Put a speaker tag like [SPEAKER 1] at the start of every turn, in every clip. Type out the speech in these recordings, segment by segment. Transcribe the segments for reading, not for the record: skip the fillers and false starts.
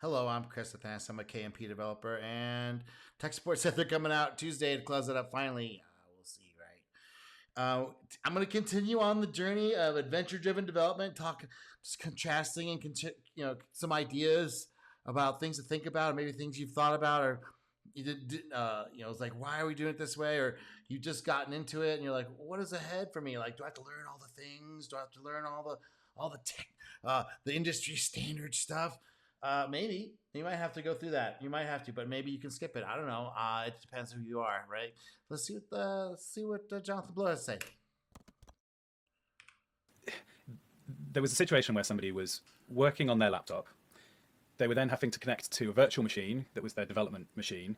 [SPEAKER 1] Hello, I'm Chris Athanas. I'm a KMP developer, and tech support said they're coming out Tuesday to close it up finally. We'll see, right? I'm going to continue on the journey of adventure-driven development, talking, just contrasting and some ideas about things to think about, or maybe things you've thought about, or you did, it's like, why are we doing it this way? Or you've just gotten into it, and you're like, what is ahead for me? Like, do I have to learn all the things? Do I have to learn all the tech, the industry standard stuff? Maybe you might have to go through that. You might have to, but maybe you can skip it. I don't know. It depends who you are, right? Let's see what Jonathan Blow has to say.
[SPEAKER 2] There was a situation where somebody was working on their laptop. They were then having to connect to a virtual machine that was their development machine.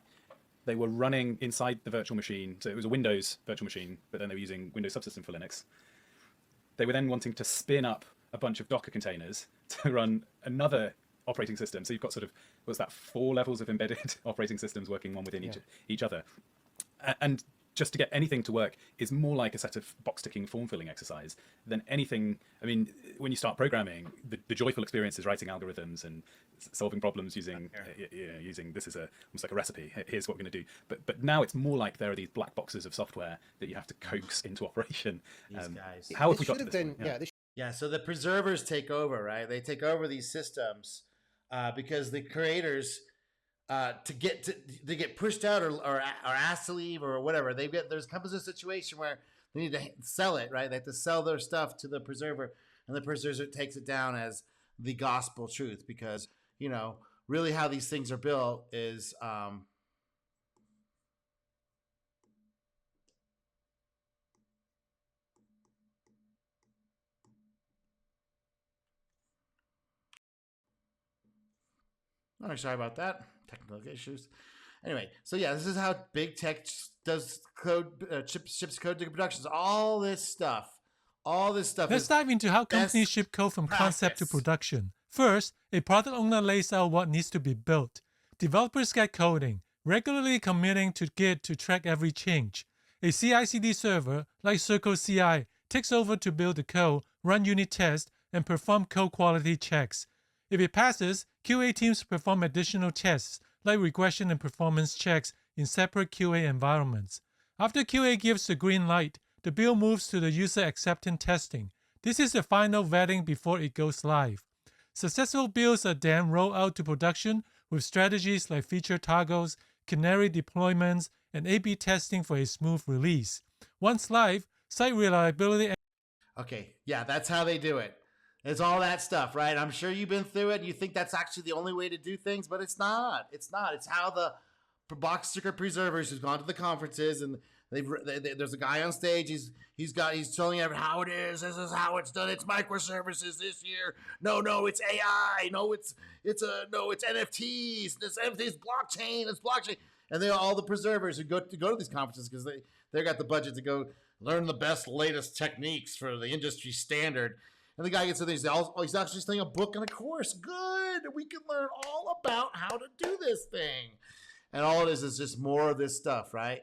[SPEAKER 2] They were running inside the virtual machine, so it was a Windows virtual machine, but then they were using Windows subsystem for Linux. They were then wanting to spin up a bunch of Docker containers to run another operating system. So you've got sort of, what's that, 4 levels of embedded operating systems working one within each other. And just to get anything to work is more like a set of box-ticking form-filling exercise than anything. I mean, when you start programming, the joyful experience is writing algorithms and solving problems using this is almost like a recipe. Here's what we're going to do. But now it's more like there are these black boxes of software that you have to coax into operation.
[SPEAKER 1] These guys.
[SPEAKER 2] How have we got to this point?
[SPEAKER 1] Yeah, so the preservers take over, right? They take over these systems because the creators they get pushed out or asked to leave or whatever. There's comes a situation where they need to sell it, right? They have to sell their stuff to the preserver, and the preserver takes it down as the gospel truth because really how these things are built is. Oh, sorry about that. Technical issues. Anyway, so yeah, this is how big tech does code, ships code to productions. All this stuff.
[SPEAKER 3] Let's dive into how companies ship code from concept to production. First, a product owner lays out what needs to be built. Developers get coding, regularly committing to Git to track every change. A CI/CD server, like Circle CI, takes over to build the code, run unit tests, and perform code quality checks. If it passes, QA teams perform additional tests, like regression and performance checks in separate QA environments. After QA gives the green light, the build moves to the user acceptance testing. This is the final vetting before it goes live. Successful builds are then rolled out to production with strategies like feature toggles, canary deployments, and A/B testing for a smooth release. Once live, site reliability.
[SPEAKER 1] Okay, yeah, that's how they do it. It's all that stuff, right? I'm sure you've been through it. And you think that's actually the only way to do things, but it's not. It's not. It's how the box sticker preservers who's gone to the conferences and there's a guy on stage. He's telling everyone how it is. This is how it's done. It's microservices this year. No, it's AI. No, it's NFTs. This NFT is blockchain. It's blockchain. And they're all the preservers who go to these conferences because they got the budget to go learn the best, latest techniques for the industry standard. And the guy gets in there, he's actually studying a book and a course. Good. We can learn all about how to do this thing. And all it is just more of this stuff, right?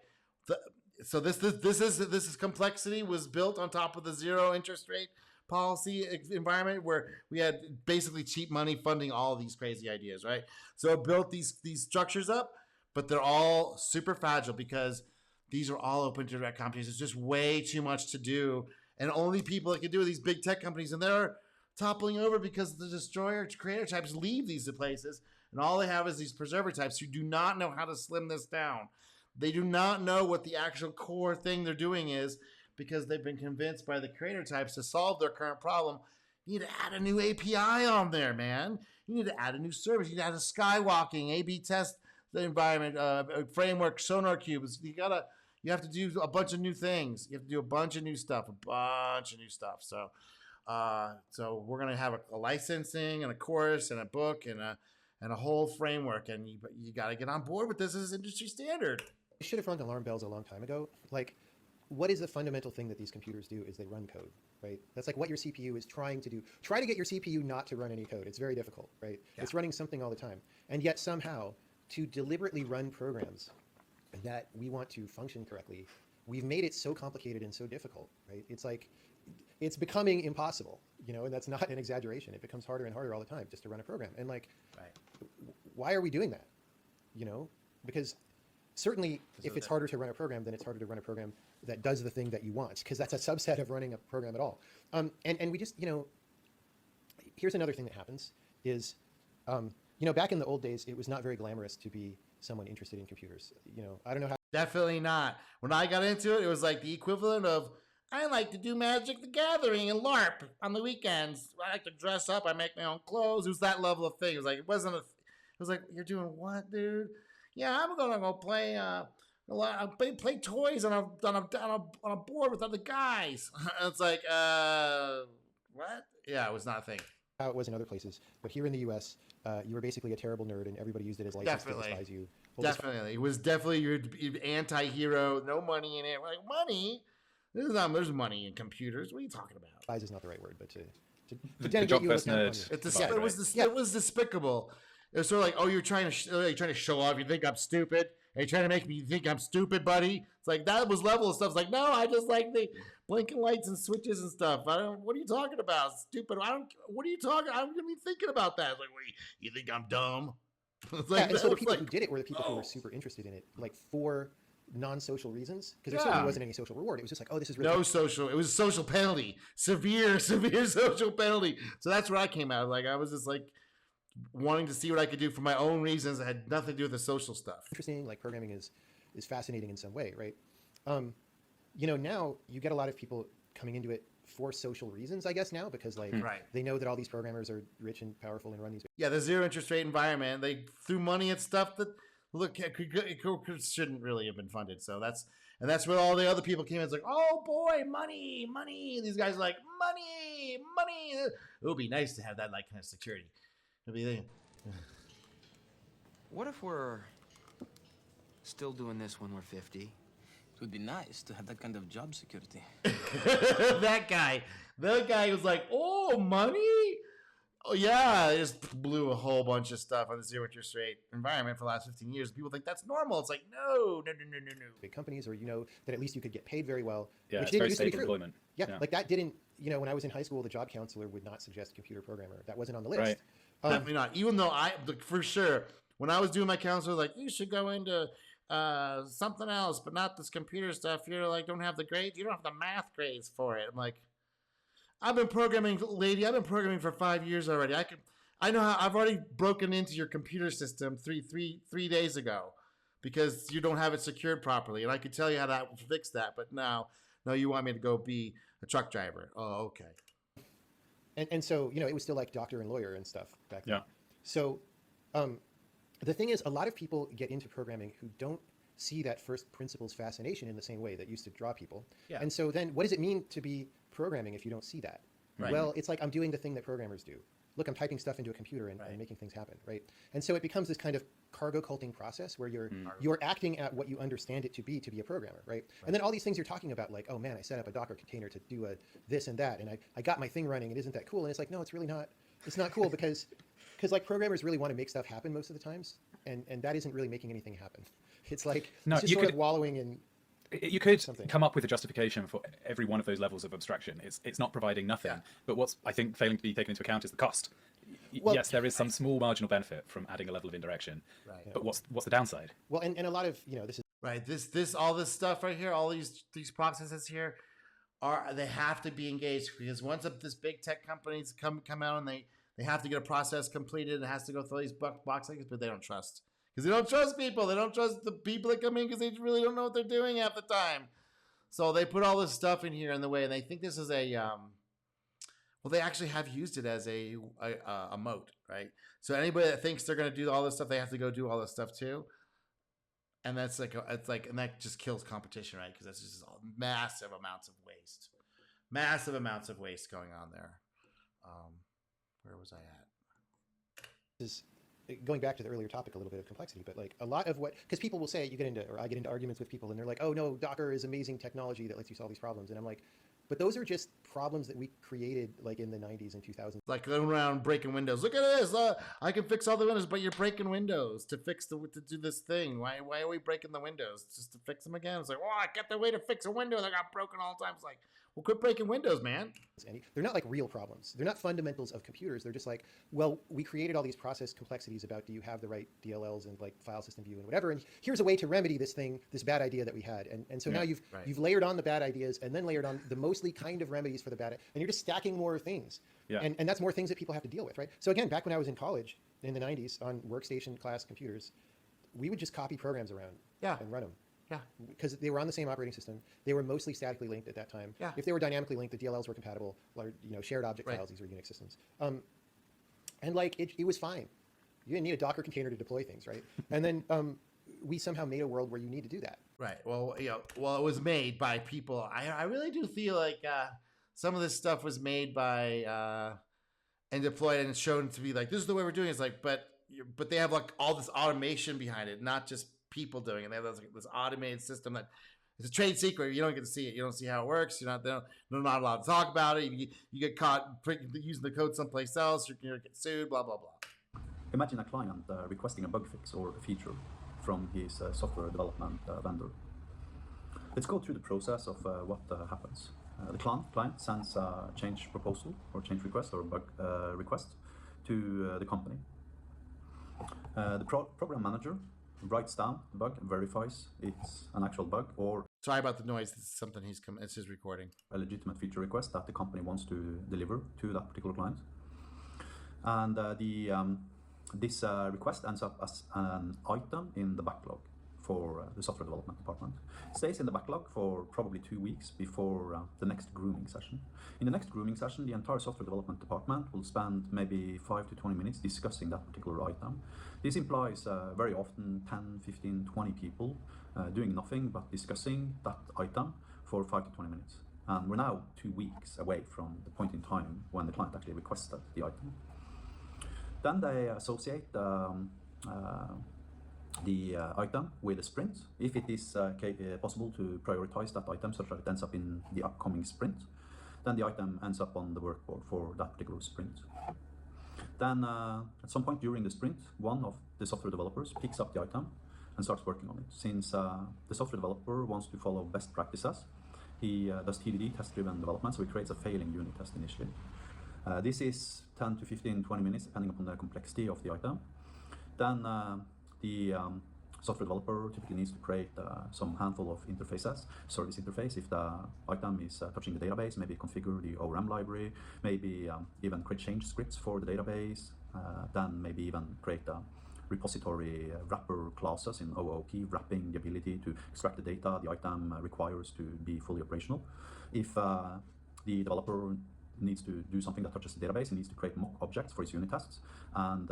[SPEAKER 1] So this is complexity was built on top of the zero interest rate policy environment where we had basically cheap money funding all of these crazy ideas, right? So it built these structures up, but they're all super fragile because these are all open to direct companies. It's just way too much to do. And only people that can do it, these big tech companies, and they're toppling over because the destroyer creator types leave these places, and all they have is these preserver types who do not know how to slim this down. They do not know what the actual core thing they're doing is because they've been convinced by the creator types to solve their current problem. You need to add a new API on there, man. You need to add a new service. You need to add a skywalking, A/B test the environment, framework, sonar cubes. You have to do a bunch of new things. You have to do a bunch of new stuff. So we're gonna have a licensing and a course and a book and a whole framework. And you got to get on board with this as industry standard.
[SPEAKER 4] They should have rung alarm bells a long time ago. Like, what is the fundamental thing that these computers do is they run code, right? That's like what your CPU is trying to do. Try to get your CPU not to run any code. It's very difficult, right? Yeah. It's running something all the time. And yet somehow to deliberately run programs that we want to function correctly, we've made it so complicated and so difficult, right? It's like, it's becoming impossible, and that's not an exaggeration. It becomes harder and harder all the time just to run a program. And like,
[SPEAKER 1] Right.
[SPEAKER 4] why are we doing that? Because certainly if it's harder to run a program, then it's harder to run a program that does the thing that you want, because that's a subset of running a program at all. And we just, here's another thing that happens is, back in the old days, it was not very glamorous to be someone interested in computers. I don't know how.
[SPEAKER 1] Definitely not. When I got into it, it was like the equivalent of, I like to do Magic the Gathering and LARP on the weekends. I like to dress up. I make my own clothes. It was that level of thing. It was like, it was like, you're doing what, dude? Yeah, I'm going to go play toys on a board with other guys. It's like, what? Yeah, it was not a thing.
[SPEAKER 4] How it was in other places. But here in the U.S., you were basically a terrible nerd, and everybody used it as license to despise you.
[SPEAKER 1] Definitely. It was definitely your anti-hero, no money in it. Like, money? There's money in computers. What are you talking about?
[SPEAKER 4] Despise is not the right word, but to
[SPEAKER 2] denigrate you.
[SPEAKER 1] It was despicable. It was sort of like, oh, you're trying to show off. You think I'm stupid? Are you trying to make me think I'm stupid, buddy? It's like, that was level of stuff. It's like, no, I just like the blinking lights and switches and stuff. What are you talking about? Stupid. What are you talking? I'm gonna be thinking about that. It's like, what, you think I'm dumb?
[SPEAKER 4] And so the people who did it were the people who were super interested in it, like for non-social reasons, because there certainly wasn't any social reward. It was just like, oh, this is really
[SPEAKER 1] social. It was a social penalty, severe social penalty. So that's where I came out. Like, I was just like wanting to see what I could do for my own reasons that had nothing to do with the social stuff.
[SPEAKER 4] Interesting. Like, programming is fascinating in some way, right? Now you get a lot of people coming into it for social reasons, I guess, now, because like they know that all these programmers are rich and powerful and run these.
[SPEAKER 1] Yeah, the zero interest rate environment. They threw money at stuff that it shouldn't really have been funded. So that's where all the other people came in. It's like, oh boy, money. These guys are like, money. It would be nice to have that like kind of security. It'd be
[SPEAKER 5] What if we're still doing this when we're 50?
[SPEAKER 6] It would be nice to have that kind of job security.
[SPEAKER 1] The guy was like, oh, money? Oh, yeah, it just blew a whole bunch of stuff on the zero interest rate environment for the last 15 years. People think that's normal. It's like, no.
[SPEAKER 4] Big companies, or that at least you could get paid very well.
[SPEAKER 2] Yeah,
[SPEAKER 4] which
[SPEAKER 2] it's very
[SPEAKER 4] used to be
[SPEAKER 2] stable
[SPEAKER 4] true.
[SPEAKER 2] employment.
[SPEAKER 4] Yeah, like that didn't, when I was in high school, the job counselor would not suggest computer programmer. That wasn't on the list.
[SPEAKER 2] Right.
[SPEAKER 1] Definitely not. Even though for sure, when I was doing my counselor, like, you should go into something else, but not this computer stuff. You're like, don't have the grades. You don't have the math grades for it. I'm like, I've been programming for 5 years already. I know how. I've already broken into your computer system three days ago because you don't have it secured properly, and I could tell you how to fix that. But no, you want me to go be a truck driver? Oh, okay.
[SPEAKER 4] And so it was still like doctor and lawyer and stuff back then.
[SPEAKER 2] Yeah.
[SPEAKER 4] So the thing is, a lot of people get into programming who don't see that first principles fascination in the same way that used to draw people.
[SPEAKER 1] Yeah.
[SPEAKER 4] And so then what does it mean to be programming if you don't see that?
[SPEAKER 1] Right.
[SPEAKER 4] Well, it's like I'm doing the thing that programmers do. Look, I'm typing stuff into a computer and making things happen, right? And so it becomes this kind of cargo culting process where you're acting at what you understand it to be a programmer, right? And then all these things you're talking about, like, oh man, I set up a Docker container to do this and that, and I got my thing running, and isn't that cool? And it's like, no, it's really not. It's not cool because like programmers really want to make stuff happen most of the times, and that isn't really making anything happen. It's like it's just sort of wallowing in.
[SPEAKER 2] You could come up with a justification for every one of those levels of abstraction. It's not providing nothing, but what's, I think, failing to be taken into account is the cost. Well, yes, there is some small marginal benefit from adding a level of indirection, but what's the downside?
[SPEAKER 4] Well, and a lot of this is
[SPEAKER 1] right. This all this stuff right here, all these processes here, they have to be engaged, because once this big tech companies come out and they have to get a process completed, and it has to go through all these boxes, but they don't trust. Because they don't trust people. They don't trust the people that come in because they really don't know what they're doing half the time. So they put all this stuff in here in the way, and they think this is a well, they actually have used it as a moat, right? So anybody that thinks they're going to do all this stuff, they have to go do all this stuff too. And that's and that just kills competition, right? Because that's just massive amounts of waste going on there. Where was I at?
[SPEAKER 4] Is going back to the earlier topic, a little bit of complexity, but like a lot of because people will say, I get into arguments with people, and they're like, oh no, Docker is amazing technology that lets you solve these problems. And I'm like, but those are just problems that we created like in the 90s and 2000s.
[SPEAKER 1] Like going around breaking windows. Look at this. I can fix all the windows, but you're breaking windows to do this thing. Why are we breaking the windows? Just to fix them again? It's like, I got the way to fix a window that got broken all the time. It's like, Well, quit breaking windows, man.
[SPEAKER 4] They're not like real problems. They're not fundamentals of computers. They're just like, well, we created all these process complexities about do you have the right DLLs and like file system view and whatever. And here's a way to remedy this bad idea that we had. And so now you've layered on the bad ideas and then layered on the mostly kind of remedies for the bad, and you're just stacking more things.
[SPEAKER 2] Yeah.
[SPEAKER 4] And that's more things that people have to deal with, right? So again, back when I was in college in the 90s on workstation class computers, we would just copy programs around and run them.
[SPEAKER 1] Yeah.
[SPEAKER 4] Because they were on the same operating system. They were mostly statically linked at that time.
[SPEAKER 1] Yeah.
[SPEAKER 4] If they were dynamically linked, the DLLs were compatible, or shared object files. These were Unix systems. And like it was fine. You didn't need a Docker container to deploy things, right? And then we somehow made a world where you need to do that.
[SPEAKER 1] Right. Well, it was made by people. I really do feel like some of this stuff was made by and deployed and shown to be like, this is the way we're doing it. It's like, but they have like all this automation behind it, not just people doing it. They have this automated system that it's a trade secret. You don't get to see it. You don't see how it works. They're not allowed to talk about it. You get caught using the code someplace else. You're going to get sued, blah, blah, blah.
[SPEAKER 7] Imagine a client requesting a bug fix or a feature from his software development vendor. Let's go through the process of what happens. The client sends a change proposal or change request or bug request to the company. The program manager writes down the bug, verifies it's an actual bug or
[SPEAKER 1] sorry about the noise. This is something it's his recording.
[SPEAKER 7] A legitimate feature request that the company wants to deliver to that particular client. And this request ends up as an item in the backlog for the software development department. It stays in the backlog for probably 2 weeks before the next grooming session. In the next grooming session, the entire software development department will spend maybe 5 to 20 minutes discussing that particular item. This implies very often 10, 15, 20 people doing nothing but discussing that item for 5 to 20 minutes. And we're now 2 weeks away from the point in time when the client actually requested the item. Then they associate the item with a sprint. If it is possible to prioritize that item such that it ends up in the upcoming sprint, then the item ends up on the workboard for that particular sprint. Then at some point during the sprint, one of the software developers picks up the item and starts working on it. Since the software developer wants to follow best practices, he does TDD, test-driven development, so he creates a failing unit test initially. This is 10 to 15, 20 minutes, depending upon the complexity of the item. Then the software developer typically needs to create some handful of interfaces, service interface if the item is touching the database, maybe configure the ORM library, maybe even create change scripts for the database, then maybe even create repository wrapper classes in OOP, wrapping the ability to extract the data the item requires to be fully operational. If the developer needs to do something that touches the database, he needs to create mock objects for his unit tests and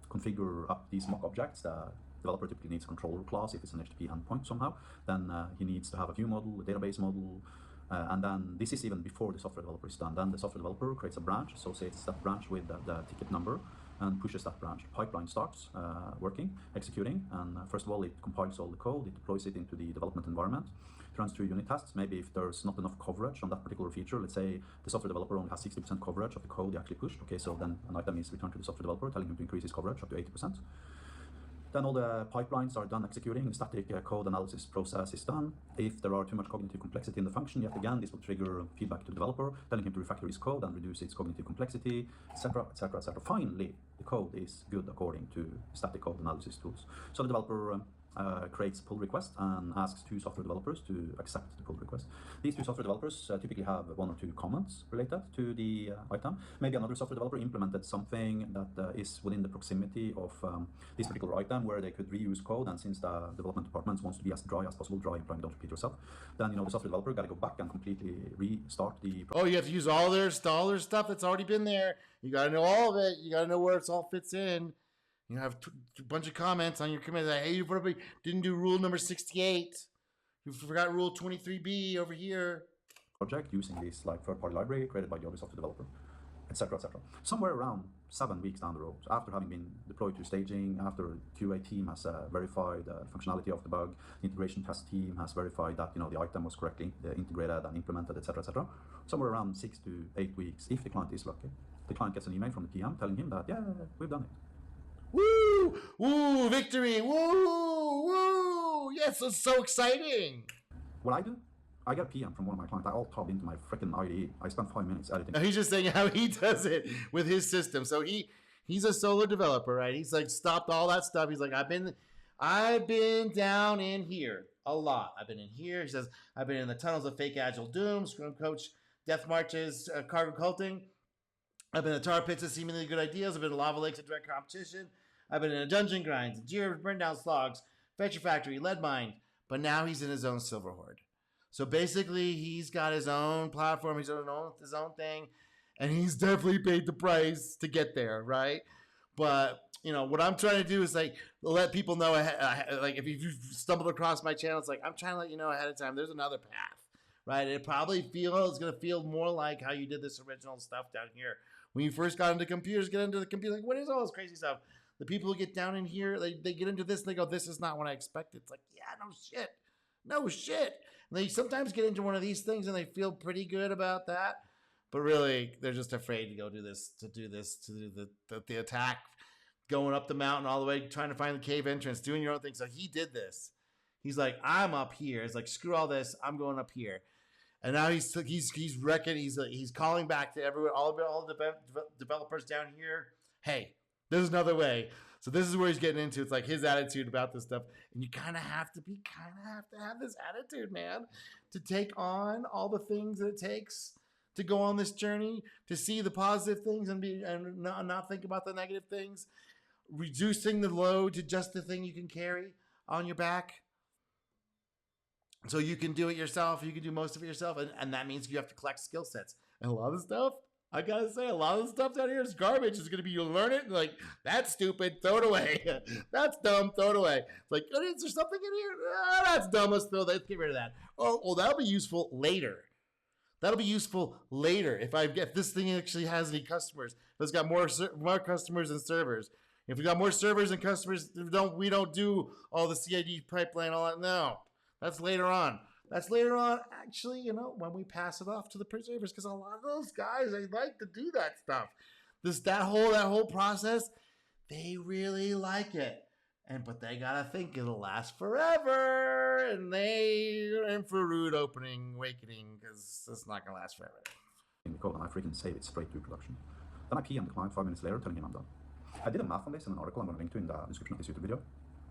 [SPEAKER 7] configure up these mock objects. The developer typically needs a controller class if it's an HTTP endpoint somehow. Then he needs to have a view model, a database model, and then this is even before the software developer is done. Then the software developer creates a branch, associates that branch with the ticket number, and pushes that branch. The pipeline starts working, executing, and first of all, it compiles all the code, it deploys it into the development environment, it runs through unit tests. Maybe if there's not enough coverage on that particular feature, let's say the software developer only has 60% coverage of the code he actually pushed. Okay, so then an item is returned to the software developer, telling him to increase his coverage up to 80%. Then all the pipelines are done executing, the static code analysis process is done. If there are too much cognitive complexity in the function, yet again, this will trigger feedback to the developer, telling him to refactor his code and reduce its cognitive complexity, etc., etc., etc. Finally, the code is good according to static code analysis tools. So the developer creates a pull request and asks 2 software developers to accept the pull request. These 2 software developers typically have 1 or 2 comments related to the item. Maybe another software developer implemented something that is within the proximity of this particular item where they could reuse code, and since the development department wants to be as dry as possible, dry implying don't repeat yourself, then the software developer got to go back and completely restart the
[SPEAKER 1] Oh, you have to use all their stuff that's already been there. You got to know all of it. You got to know where it all fits in. You have a bunch of comments on your commit like, hey, you probably didn't do rule number 68. You forgot rule 23B over here.
[SPEAKER 7] Project using this like third-party library created by the other software developer, etc., etc. Somewhere around 7 weeks down the road, after having been deployed to staging, after QA team has verified the functionality of the bug, the integration test team has verified that the item was correctly integrated and implemented, etc., etc. Somewhere around 6 to 8 weeks, if the client is lucky, the client gets an email from the PM telling him that we've done it.
[SPEAKER 1] Woo! Woo! Victory! Woo! Woo! Yes, it's so exciting.
[SPEAKER 7] What I do, I got a PM from one of my clients. I all tabbed into my freaking IDE. I spent 5 minutes editing.
[SPEAKER 1] Now he's just saying how he does it with his system. So he's a solo developer, right? He's like stopped all that stuff. He's like, I've been down in here a lot. I've been in here. He says, I've been in the tunnels of fake agile doom, Scrum Coach, death marches, cargo culting. I've been in the tar pits of seemingly good ideas. I've been in lava lakes of direct competition. I've been in a dungeon grinds, Jira burn down slogs, Fetcher Factory, lead mine. But now he's in his own silver horde. So basically, he's got his own platform, his own thing, and he's definitely paid the price to get there, right? But what I'm trying to do is like let people know ahead, like if you've stumbled across my channel, it's like I'm trying to let you know ahead of time. There's another path, right? It's gonna feel more like how you did this original stuff down here when you first got into computers. Get into the computer, like what is all this crazy stuff? The people who get down in here, they get into this, and they go, "This is not what I expected." It's like, yeah, no shit. And they sometimes get into one of these things and they feel pretty good about that, but really they're just afraid to go do the attack, going up the mountain all the way, trying to find the cave entrance, doing your own thing. So he did this. He's like, I'm up here. It's like, screw all this. I'm going up here. And now he's wrecking. He's calling back to everyone, all the developers down here. Hey, there's another way. So this is where he's getting into. It's like his attitude about this stuff. And you kind of have to have this attitude, man, to take on all the things that it takes to go on this journey, to see the positive things and not think about the negative things, reducing the load to just the thing you can carry on your back. So you can do it yourself. You can do most of it yourself. And that means you have to collect skill sets. And a lot of stuff, I gotta say, a lot of the stuff down here is garbage. It's gonna be, you learn it and like, that's stupid, throw it away. That's dumb, throw it away. It's like, is there something in here? That's dumb, let's get rid of that. Oh, well, that'll be useful later. That'll be useful later if this thing actually has any customers. If it's got more customers than servers. If we got more servers and customers, we don't do all the CID pipeline, all that. No, that's later on. That's later on, actually, when we pass it off to the preservers, because a lot of those guys, they like to do that stuff. That whole process, they really like it. But they gotta think it'll last forever, and they're in for a rude awakening, because it's not gonna last forever.
[SPEAKER 7] In the code, and I freaking save it straight to production. Then I PM the client 5 minutes later, telling him I'm done. I did a math on this in an article I'm going to link to in the description of this YouTube video.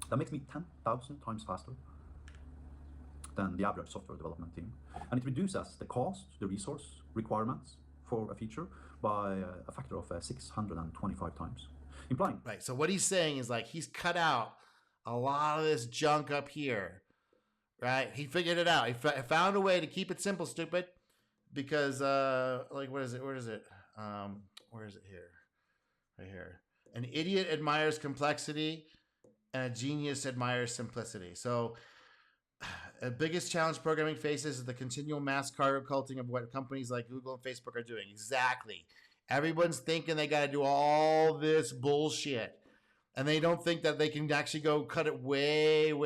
[SPEAKER 7] That makes me 10,000 times faster than the average software development team. And it reduces the cost, the resource requirements for a feature by a factor of 625 times. Implying.
[SPEAKER 1] Right. So what he's saying is like he's cut out a lot of this junk up here. Right. He figured it out. He found a way to keep it simple, stupid. Because where is it? Where is it here? Right here. An idiot admires complexity and a genius admires simplicity. So the biggest challenge programming faces is the continual mass cargo culting of what companies like Google and Facebook are doing. Exactly. Everyone's thinking they got to do all this bullshit. And they don't think that they can actually go cut it way down.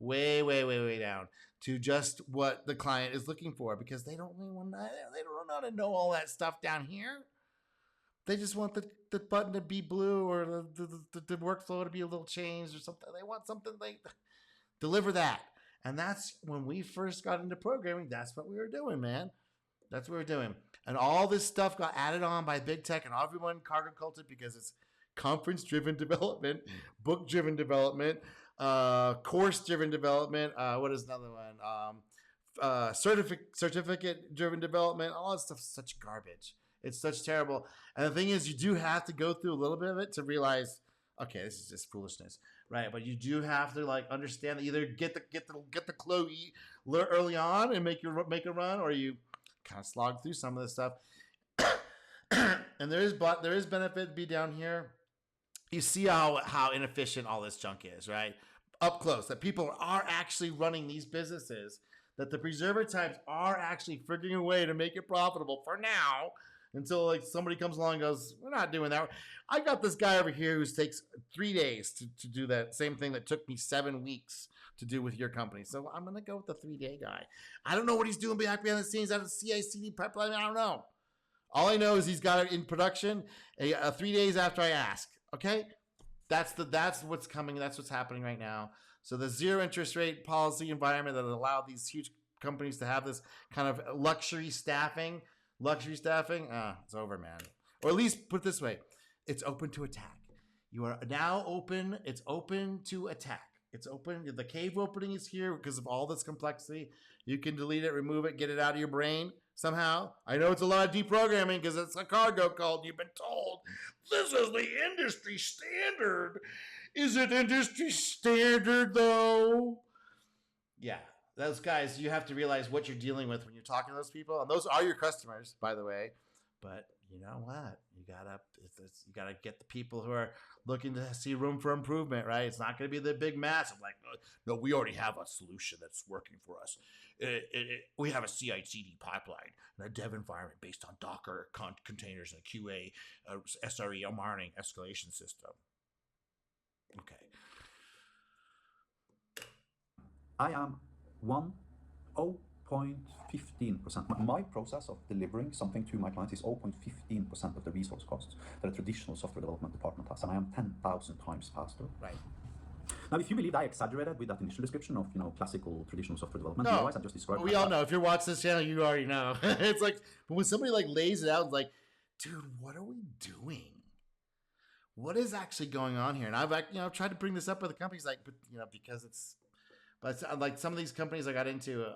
[SPEAKER 1] Way down to just what the client is looking for, because they don't want to know all that stuff down here. They just want the button to be blue or the workflow to be a little changed or something. They want something, like deliver that. And that's when we first got into programming. That's what we were doing, man. That's what we were doing. And all this stuff got added on by big tech, and everyone cargo culted because it's conference-driven development, book-driven development, course-driven development. What is another one? Certificate-driven development. All that stuff is such garbage. It's such terrible. And the thing is, you do have to go through a little bit of it to realize, okay, this is just foolishness, right? But you do have to understand that either get the clue early on and make it run, or you kind of slog through some of this stuff. And there is benefit to be down here. You see how inefficient all this junk is, right? Up close, that people are actually running these businesses, that the preserver types are actually figuring a way to make it profitable for now, until somebody comes along and goes, we're not doing that. I got this guy over here who takes 3 days to do that same thing that took me 7 weeks to do with your company. So I'm going to go with the 3-day guy. I don't know what he's doing behind the scenes out of the CI/CD pipeline. I don't know. All I know is he's got it in production 3 days after I ask. Okay? That's what's coming. That's what's happening right now. So the zero interest rate policy environment that allowed these huge companies to have this kind of luxury staffing, it's over, man. Or at least put it this way, it's open to attack. You are now open. It's open to attack. It's open. The cave opening is here because of all this complexity. You can delete it, remove it, get it out of your brain somehow. I know it's a lot of deprogramming because it's a cargo cult. You've been told this is the industry standard. Is it industry standard though? Yeah, those guys, you have to realize what you're dealing with when you're talking to those people, and those are your customers, by the way. But you know what? You gotta get the people who are looking to see room for improvement, right? It's not going to be the big mass of like, no, we already have a solution that's working for us. We have a CI/CD pipeline and a dev environment based on Docker containers and a QA, SRE, a monitoring escalation system. Okay.
[SPEAKER 7] I am 0.15%. My process of delivering something to my clients is 0.15% of the resource costs that a traditional software development department has, and I am 10,000 times faster.
[SPEAKER 1] Right.
[SPEAKER 7] Now, if you believe I exaggerated with that initial description of classical traditional software development,
[SPEAKER 1] no,
[SPEAKER 7] otherwise I just described.
[SPEAKER 1] We all know. If you're watching this channel, you already know. It's like, but when somebody like lays it out, it's like, dude, what are we doing? What is actually going on here? And I've tried to bring this up with the companies, like, because it's, but like some of these companies I got into,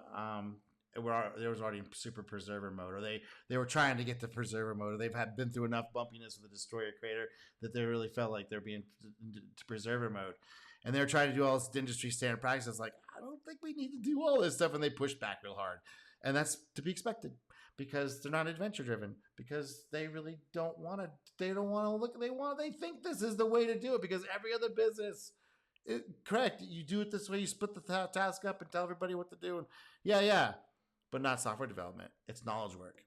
[SPEAKER 1] there was already super preserver mode, or they were trying to get to preserver mode, or they've been through enough bumpiness with the destroyer creator that they really felt like they're being to preserver mode, and they're trying to do all this industry standard practices. Like, I don't think we need to do all this stuff, and they push back real hard, and that's to be expected because they're not adventure driven, because they really don't want to. They don't want to look. They think this is the way to do it because every other business. Correct. You do it this way. You split the task up and tell everybody what to do. And yeah. But not software development. It's knowledge work.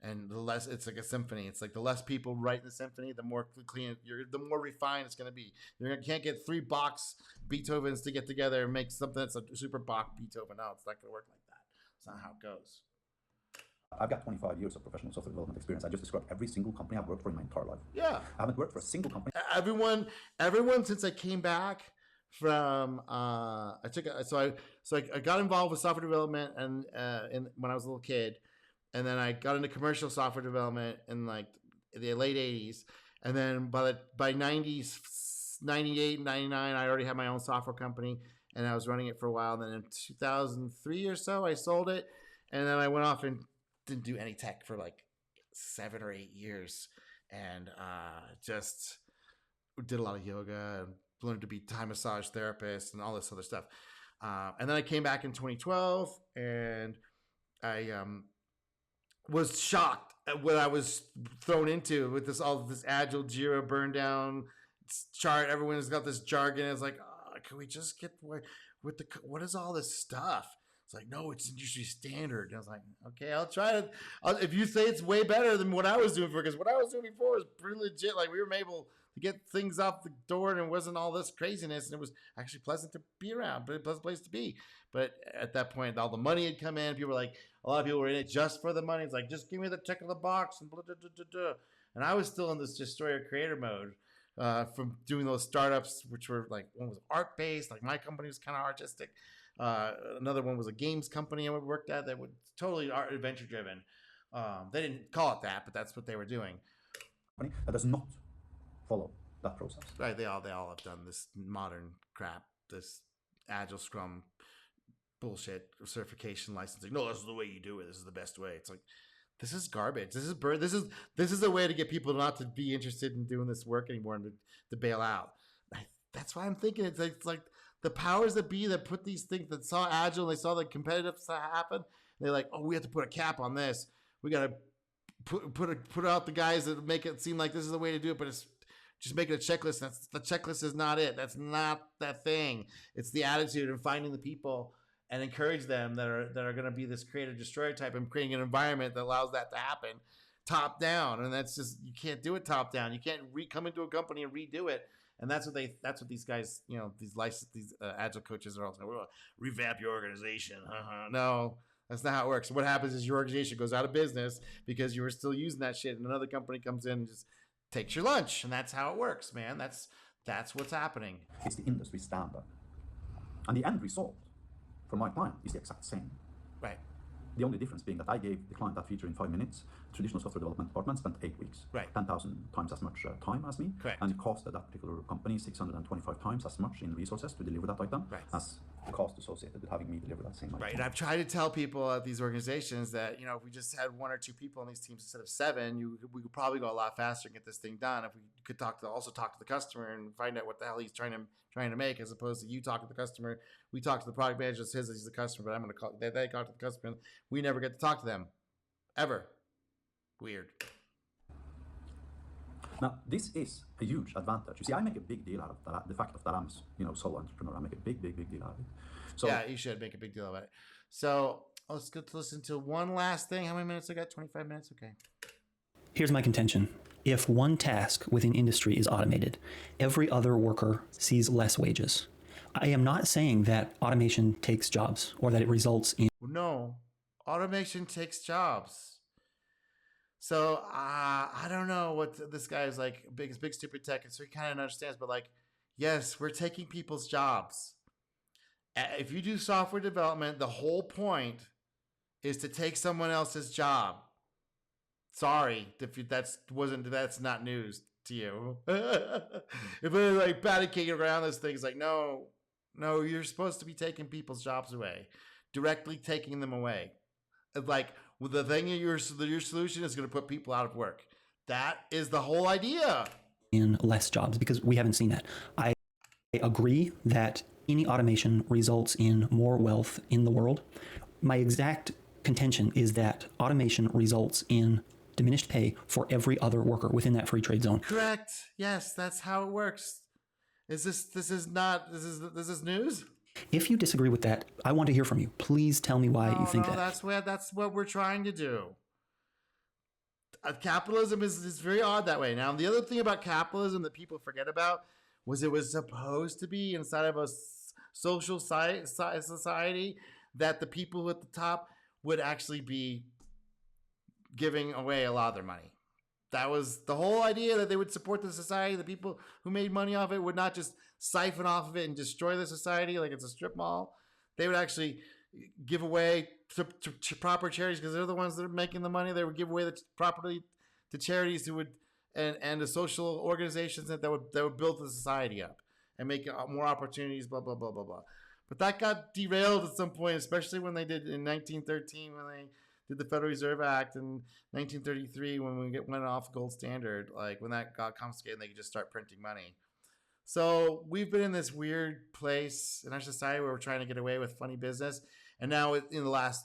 [SPEAKER 1] And it's like a symphony. It's like the less people write in the symphony, the more clean, the more refined it's going to be. You can't get 3 Bachs Beethovens to get together and make something that's a super Bach Beethoven. No, it's not going to work like that. It's not how it goes.
[SPEAKER 7] I've got 25 years of professional software development experience. I just described every single company I've worked for in my entire life.
[SPEAKER 1] Yeah.
[SPEAKER 7] I haven't worked for a single company.
[SPEAKER 1] Everyone since I came back from I got involved with software development and when I was a little kid, and then I got into commercial software development in like the late 80s, and then by 90s 98 99 I already had my own software company and I was running it for a while. And then in 2003 or so I sold it, and then I went off and didn't do any tech for like 7 or 8 years, and just did a lot of yoga and learned to be Thai massage therapist and all this other stuff. And then I came back in 2012, and I was shocked at what I was thrown into with all this agile Jira burn down chart. Everyone's got this jargon. It's like, can we just get with what is all this stuff? It's like, no, it's industry standard. And I was like, okay, I'll try it. If you say it's way better than what I was doing because what I was doing before was pretty legit. Like, we were able to get things off the door, and it wasn't all this craziness, and it was actually pleasant to be around, but a pleasant place to be. But at that point, all the money had come in. People were like, a lot of people were in it just for the money. It's like, just give me the check of the box and blah, blah, blah, blah, blah. And I was still in this destroyer creator mode from doing those startups, which were like, one was art based, like my company was kind of artistic. Another one was a games company I worked at that was totally art adventure driven. They didn't call it that, but that's what they were doing.
[SPEAKER 7] That does not follow that process.
[SPEAKER 1] Right, they all have done this modern crap, this agile scrum bullshit, certification licensing. No, this is the way you do it. This is the best way. It's like, this is garbage. This is a way to get people not to be interested in doing this work anymore and to bail out. That's why I'm thinking it's like the powers that be that put these things, that saw agile and they saw the competitive stuff happen. They're like, oh, we have to put a cap on this. We got to put out the guys that make it seem like this is the way to do it, but it's just making a checklist. The checklist is not it. That's not that thing. It's the attitude and finding the people and encourage them that are going to be this creative destroyer type and creating an environment that allows that to happen top down. And that's just, you can't do it top down. You can't come into a company and redo it. And that's what these guys, these agile coaches are all saying, well, revamp your organization. No, that's not how it works. What happens is your organization goes out of business because you were still using that shit, and another company comes in and just takes your lunch. And that's how it works, man. That's what's happening.
[SPEAKER 7] It's the industry standard. And the end result for my client is the exact same.
[SPEAKER 1] Right.
[SPEAKER 7] The only difference being that I gave the client that feature in 5 minutes. Traditional software development department spent 8 weeks.
[SPEAKER 1] Right.
[SPEAKER 7] 10,000 times as much time as me.
[SPEAKER 1] Correct.
[SPEAKER 7] And it costed that particular company 625 times as much in resources to deliver that item as the cost associated with having me deliver that same item.
[SPEAKER 1] Right. And I've tried to tell people at these organizations that, if we just had 1 or 2 people on these teams instead of 7, we could probably go a lot faster and get this thing done if we could also talk to the customer and find out what the hell he's trying to make, as opposed to you talk to the customer. We talk to the product manager, says he's the customer, but I'm going to call. They talk to the customer. We never get to talk to them, ever. Weird.
[SPEAKER 7] Now, this is a huge advantage. You see, I make a big deal out of that. The fact that I'm, solo entrepreneur, I make a big deal out of it. So
[SPEAKER 1] yeah, you should make a big deal about it. So let's get to listen to one last thing. How many minutes I got? 25 minutes. Okay.
[SPEAKER 8] Here's my contention. If one task within industry is automated, every other worker sees less wages. I am not saying that automation takes jobs or that it results in...
[SPEAKER 1] No, automation takes jobs. So I don't know what this guy is like, big stupid tech, and so he kind of understands. But yes, we're taking people's jobs. If you do software development, the whole point is to take someone else's job. Sorry if that's not news to you. If we're panicking around this thing, it's no, you're supposed to be taking people's jobs away, directly taking them away. Well, the thing your solution is going to put people out of work. That is the whole idea.
[SPEAKER 8] In less jobs, because we haven't seen that. I agree that any automation results in more wealth in the world. My exact contention is that automation results in diminished pay for every other worker within that free trade zone.
[SPEAKER 1] Correct. Yes, that's how it works. This is news?
[SPEAKER 8] If you disagree with that, I want to hear from you. Please tell me why you think that.
[SPEAKER 1] That's what we're trying to do. Capitalism is very odd that way. Now, the other thing about capitalism that people forget about was it was supposed to be inside of a social society that the people at the top would actually be giving away a lot of their money. That was the whole idea, that they would support the society. The people who made money off it would not just siphon off of it and destroy the society like it's a strip mall. They would actually give away to proper charities, because they're the ones that are making the money. They would give away the property to charities who would and the social organizations that would build the society up and make more opportunities. Blah blah blah blah blah. But that got derailed at some point, especially when they did in 1913 when they did the Federal Reserve Act, in 1933 when we went off gold standard. When that got confiscated, they could just start printing money. So we've been in this weird place in our society where we're trying to get away with funny business. And now in the last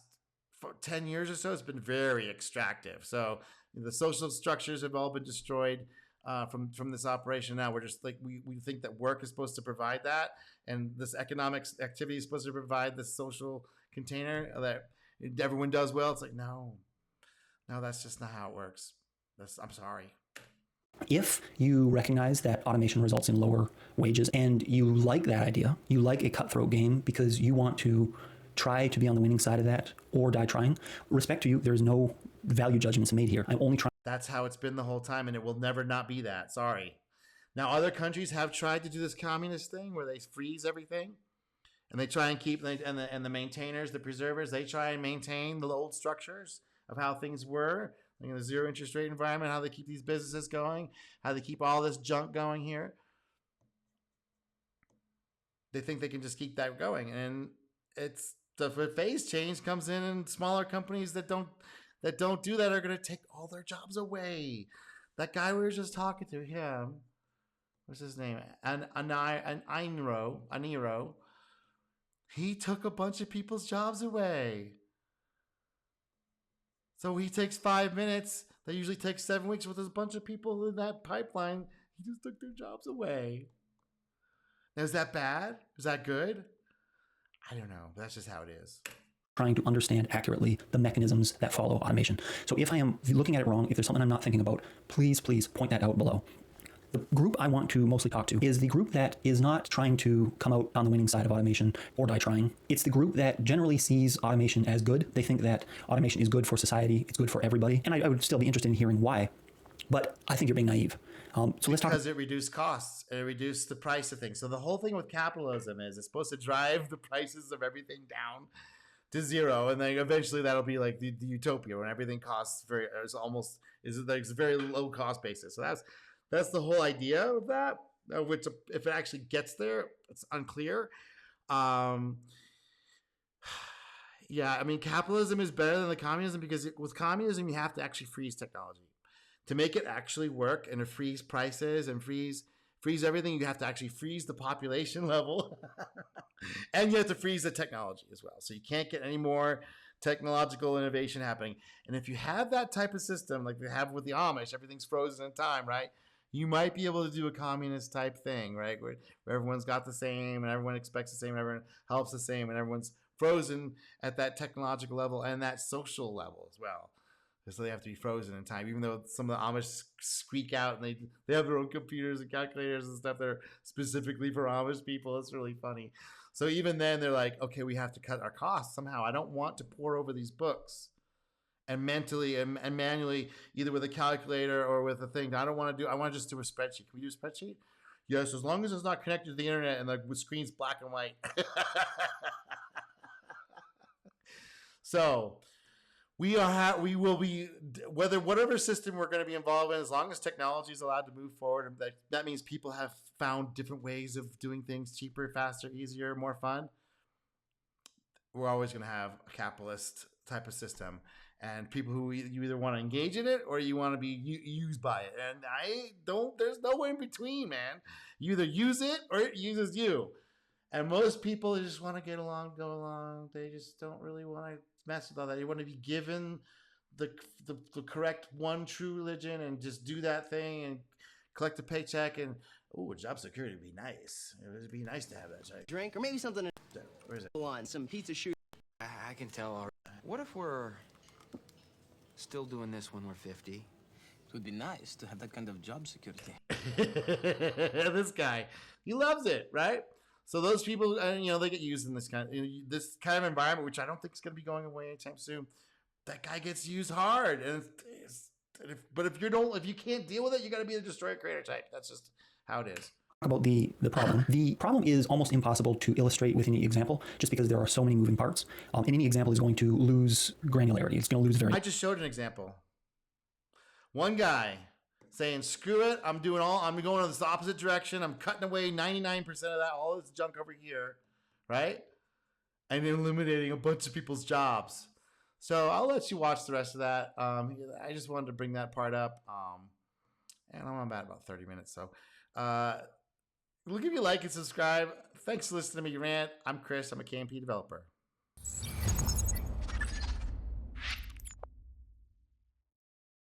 [SPEAKER 1] 10 years or so, it's been very extractive. So the social structures have all been destroyed from this operation. Now we're just we think that work is supposed to provide that. And this economic activity is supposed to provide this social container that everyone does well. It's no, that's just not how it works. I'm sorry.
[SPEAKER 8] If you recognize that automation results in lower wages and you like that idea, you like a cutthroat game because you want to try to be on the winning side of that or die trying, respect to you, there's no value judgments made here. I'm only trying.
[SPEAKER 1] That's how it's been the whole time, and it will never not be that. Sorry. Now, other countries have tried to do this communist thing where they freeze everything, and they try and keep, and the maintainers, the preservers, they try and maintain the old structures of how things were. In the zero interest rate environment, how they keep these businesses going, how they keep all this junk going here. They think they can just keep that going. And it's the phase change comes in, and smaller companies that don't do that are going to take all their jobs away. That guy we were just talking to, him, what's his name? Aniro. He took a bunch of people's jobs away. So he takes 5 minutes. That usually takes 7 weeks with a bunch of people in that pipeline. He just took their jobs away. Now, is that bad? Is that good? I don't know. That's just how it is.
[SPEAKER 8] Trying to understand accurately the mechanisms that follow automation. So if I am looking at it wrong, if there's something I'm not thinking about, please point that out below. The group I want to mostly talk to is the group that is not trying to come out on the winning side of automation or die trying. It's the group that generally sees automation as good. They think that automation is good for society, it's good for everybody. And I would still be interested in hearing why. But I think you're being naive. So let's talk.
[SPEAKER 1] Because it reduced costs and it reduced the price of things. So the whole thing with capitalism is it's supposed to drive the prices of everything down to zero, and then eventually that'll be like the utopia when everything costs is a very low cost basis. So that's the whole idea of that. Which, if it actually gets there, it's unclear. Yeah, I mean, capitalism is better than the communism because with communism you have to actually freeze technology to make it actually work, and to freeze prices and freeze everything. You have to actually freeze the population level, and you have to freeze the technology as well. So you can't get any more technological innovation happening. And if you have that type of system, like we have with the Amish, everything's frozen in time, right? You might be able to do a communist type thing, right? Where everyone's got the same and everyone expects the same and everyone helps the same and everyone's frozen at that technological level and that social level as well. So they have to be frozen in time, even though some of the Amish squeak out and they have their own computers and calculators and stuff that are specifically for Amish people. It's really funny. So even then they're like, okay, we have to cut our costs somehow. I don't want to pore over these books and mentally and manually, either with a calculator or with a thing. I want to just do a spreadsheet. Can we do a spreadsheet? Yes, as long as it's not connected to the internet and the screen's black and white. So we will be, whatever system we're going to be involved in, as long as technology is allowed to move forward, that means people have found different ways of doing things cheaper, faster, easier, more fun. We're always going to have a capitalist type of system. And people who you either want to engage in it or you want to be used by it. And there's no way in between, man. You either use it or it uses you. And most people just want to get along, go along. They just don't really want to mess with all that. They want to be given the correct one true religion and just do that thing and collect a paycheck. And, job security would be nice. It would be nice to have that check.
[SPEAKER 9] Drink or maybe something
[SPEAKER 1] Where is it?
[SPEAKER 9] on some pizza shoot.
[SPEAKER 5] I can tell already. What if we're still doing this when we're 50?
[SPEAKER 6] It would be nice to have that kind of job security.
[SPEAKER 1] This guy, he loves it, right? So those people, they get used in this kind of environment, which I don't think is going to be going away anytime soon. That guy gets used hard, but if you can't deal with it, you got to be the destroyer creator type. That's just how it is.
[SPEAKER 8] About the problem. The problem is almost impossible to illustrate with any example, just because there are so many moving parts. And any example is going to lose granularity. It's going to lose
[SPEAKER 1] I just showed an example. One guy saying, "Screw it! I'm going in this opposite direction. I'm cutting away 99% of that, all this junk over here, right? And eliminating a bunch of people's jobs." So I'll let you watch the rest of that. I just wanted to bring that part up, and I'm about 30 minutes, so. We'll give you a like and subscribe. Thanks for listening to me rant. I'm Chris. I'm a KMP developer.